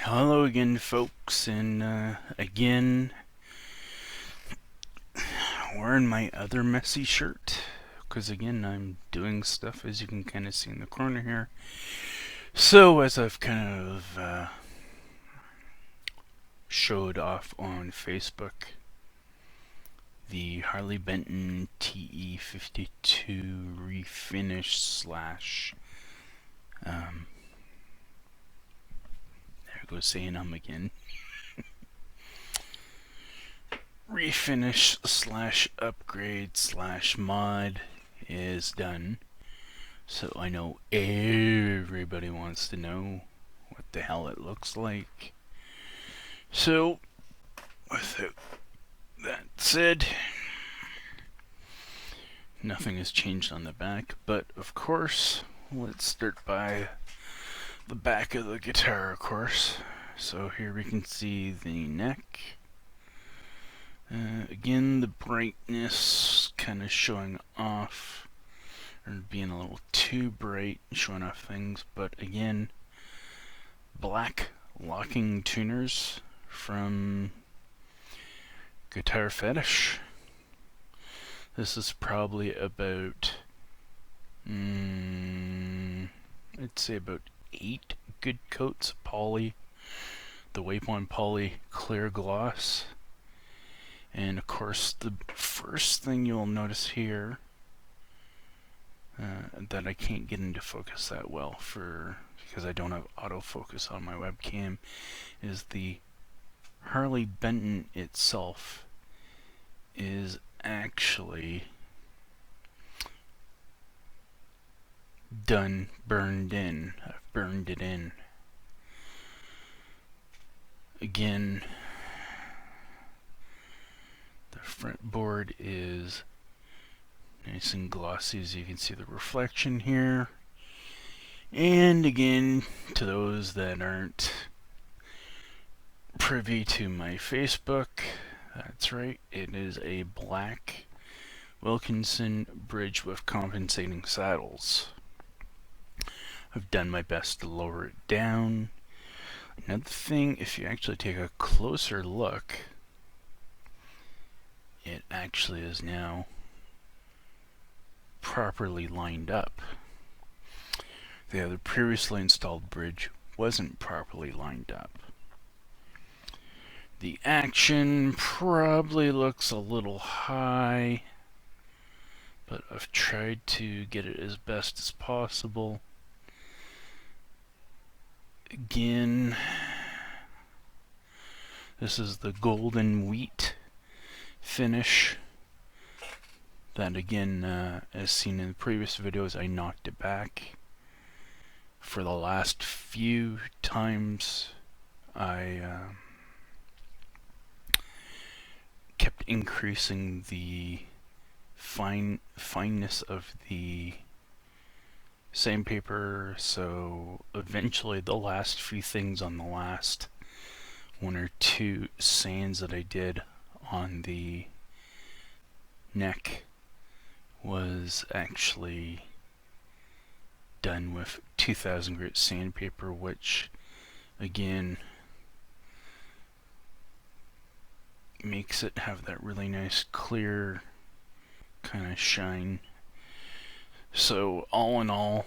Hello again, folks, and again, wearing my other messy shirt, because again, I'm doing stuff, as you can kind of see in the corner here. So, as I've kind of showed off on Facebook, the Harley Benton TE 52 refinish slash, there goes saying again. Refinish slash upgrade slash mod is done. So I know everybody wants to know what the hell it looks like. So, without that said, nothing has changed on the back, but of course, let's start by the back of the guitar, of course. So here we can see the neck. Again, the brightness kind of showing off, or being a little too bright, showing off things, but again, black locking tuners from Guitar Fetish. This is probably about, I'd say about 8 good coats of poly, the Waypoint Poly Clear Gloss. And of course, the first thing you'll notice here that I can't get into focus that well because I don't have autofocus on my webcam is the Harley Benton itself is actually done burned in. I've burned it in. Again, the front board is nice and glossy, as you can see the reflection here. And again, to those that aren't privy to my Facebook, that's right, it is a black Wilkinson bridge with compensating saddles. I've done my best to lower it down. Another thing, if you actually take a closer look, it actually is now properly lined up. The other previously installed bridge wasn't properly lined up. The action probably looks a little high, but I've tried to get it as best as possible. Again, this is the golden wheat finish. That again, as seen in the previous videos, I knocked it back. For the last few times, I kept increasing the fineness of the sandpaper, so eventually the last few things on the last 1 or 2 sands that I did on the neck was actually done with 2000 grit sandpaper, which again makes it have that really nice clear kind of shine. So all in all,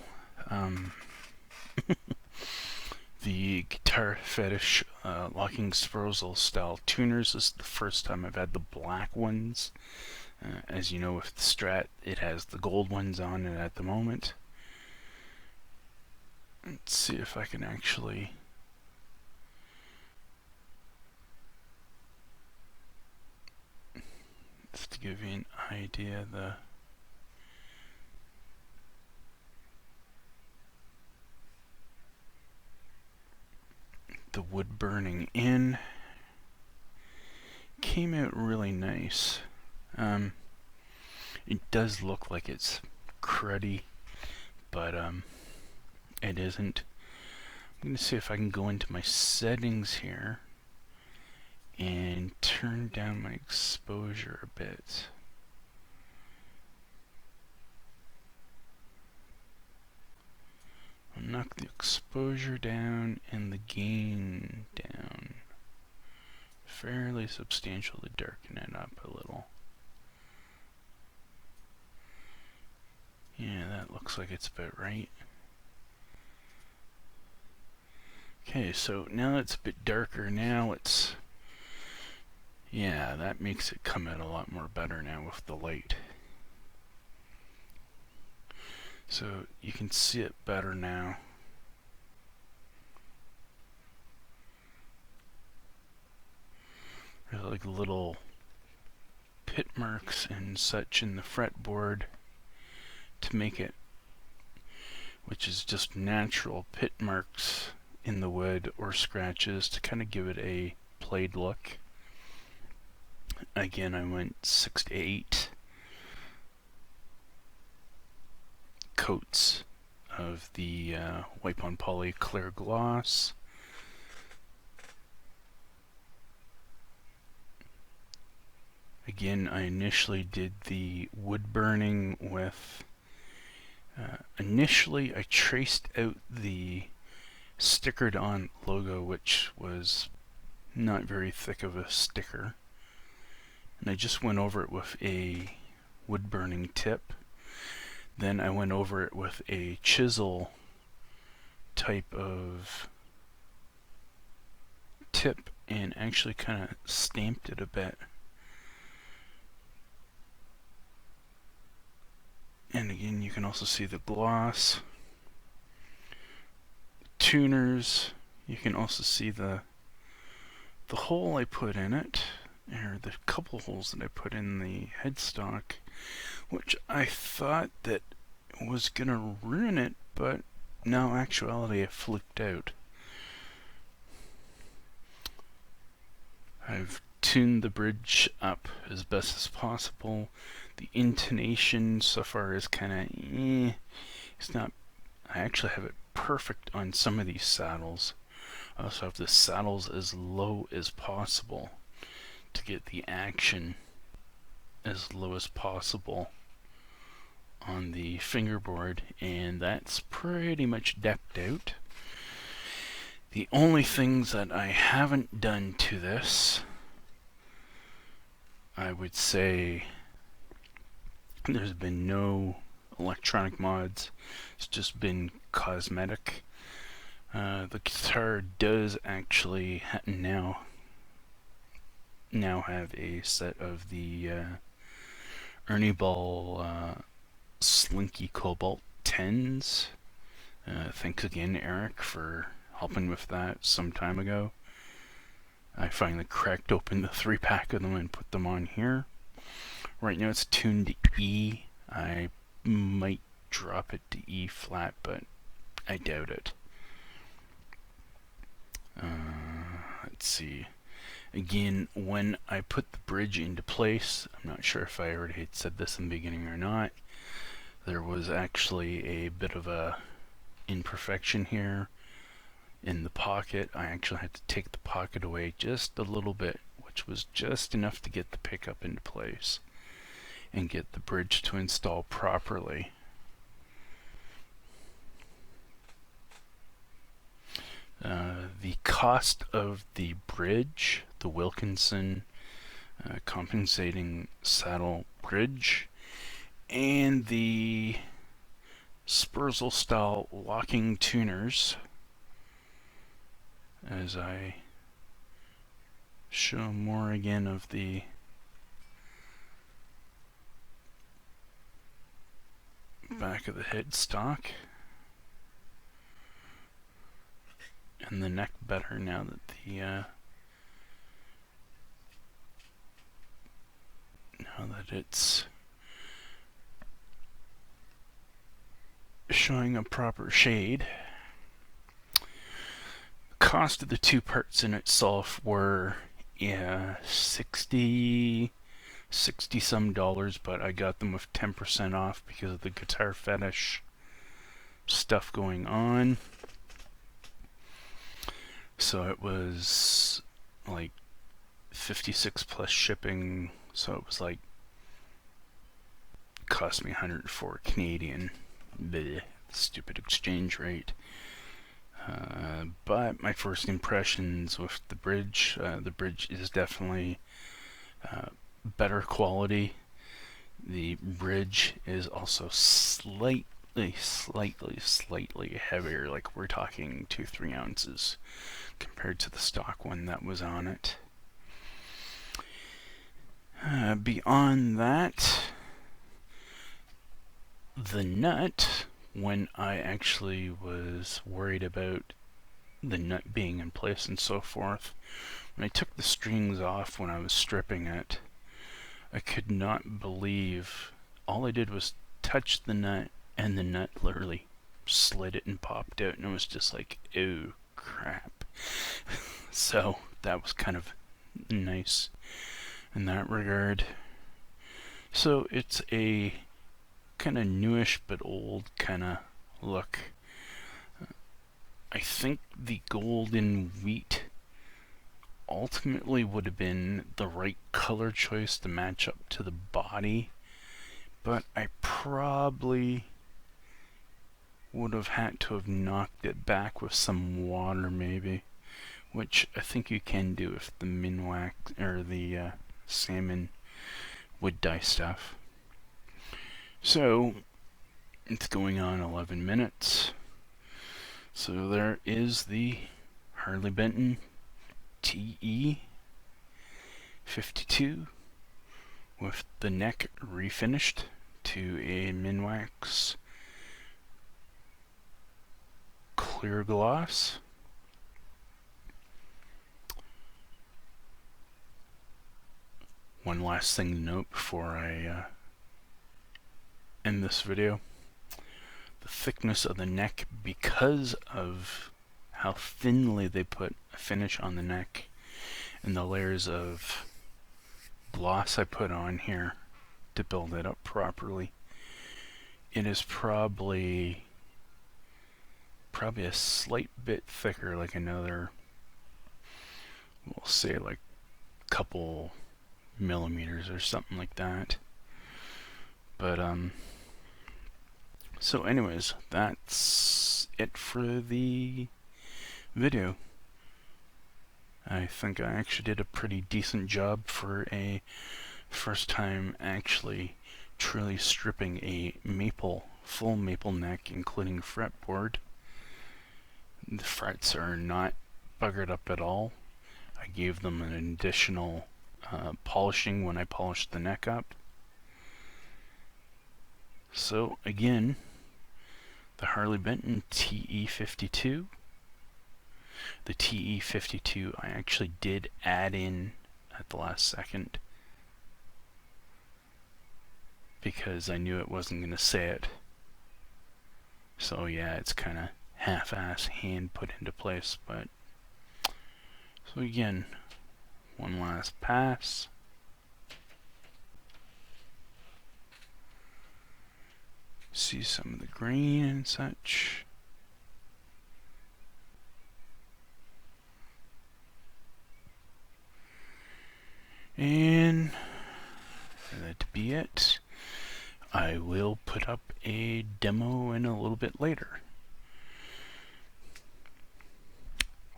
the Guitar Fetish locking Sprozel style tuners, this is the first time I've had the black ones. As you know, with the Strat, it has the gold ones on it at the moment. Let's see if I can actually just to give you an idea, the wood burning in came out really nice. It does look like it's cruddy, but it isn't. I'm going to see if I can go into my settings here and turn down my exposure a bit. I'll knock the exposure down and the gain down fairly substantially, darken it up a little. Yeah, that looks like it's about right. Okay, so now it's a bit darker. Now it's, yeah, that makes it come out a lot more better now with the light. So you can see it better now. There's like little pit marks and such in the fretboard to make it, which is just natural pit marks in the wood or scratches to kind of give it a played look. Again, I went 6 to 8 coats of the Wipe on Poly clear gloss. Again, I initially did the wood burning with, initially I traced out the stickered on logo, which was not very thick of a sticker, and I just went over it with a wood burning tip. Then I went over it with a chisel type of tip and actually kind of stamped it a bit. And again, you can also see the gloss. Tuners, you can also see the hole I put in it, or the couple holes that I put in the headstock, which I thought that was gonna ruin it, but no, actuality it fluked out. I've tuned the bridge up as best as possible. The intonation so far is kind of it's not, I actually have it perfect on some of these saddles. I also have the saddles as low as possible to get the action as low as possible on the fingerboard, and that's pretty much decked out. The only things that I haven't done to this, I would say there's been no electronic mods. It's just been cosmetic. The guitar does actually now have a set of the Ernie Ball Slinky Cobalt 10s. Thanks again, Eric, for helping with that some time ago. I finally cracked open the 3-pack of them and put them on here. Right now it's tuned to E. I might drop it to E flat, but I doubt it. Let's see. Again, when I put the bridge into place, I'm not sure if I already had said this in the beginning or not, there was actually a bit of a imperfection here in the pocket. I actually had to take the pocket away just a little bit, which was just enough to get the pickup into place and get the bridge to install properly. The cost of the bridge, the Wilkinson compensating saddle bridge, and the Spurzle style locking tuners, as I show more again of the back of the headstock and the neck better now that the now that it's showing a proper shade. The cost of the two parts in itself were 60 some dollars, but I got them with 10% off because of the Guitar Fetish stuff going on. So it was like 56 plus shipping, so it was like, cost me 104 Canadian. Bleh. stupid exchange rate. But my first impressions with the bridge is definitely better quality. The bridge is also slightly heavier, like we're talking 2-3 ounces compared to the stock one that was on it. Beyond that, the nut, when I actually was worried about the nut being in place and so forth, when I took the strings off when I was stripping it, I could not believe all I did was touch the nut, and the nut literally slid it and popped out, and it was just like, oh crap. So that was kind of nice in that regard. So it's a kind of newish but old kind of look. I think the golden wheat ultimately would have been the right color choice to match up to the body, but I probably would have had to have knocked it back with some water maybe, which I think you can do if the minwax or the salmon wood dye stuff. So it's going on 11 minutes. So there is the Harley Benton TE 52 with the neck refinished to a minwax clear gloss. One last thing to note before I end this video. The thickness of the neck, because of how thinly they put a finish on the neck and the layers of gloss I put on here to build it up properly, it is probably a slight bit thicker, like another, we'll say like a couple millimeters or something like that. But so anyways, that's it for the video. I think I actually did a pretty decent job for a first time actually truly stripping a full maple neck, including fretboard. The frets are not buggered up at all. I gave them an additional polishing when I polished the neck up. So again, the Harley Benton TE 52. The TE 52 I actually did add in at the last second because I knew it wasn't going to say it. So yeah, it's kind of half-ass hand put into place. But so again, one last pass. See some of the green and such. And for that to be it, I will put up a demo in a little bit later.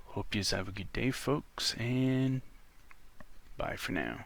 Hope you have a good day, folks, and bye for now.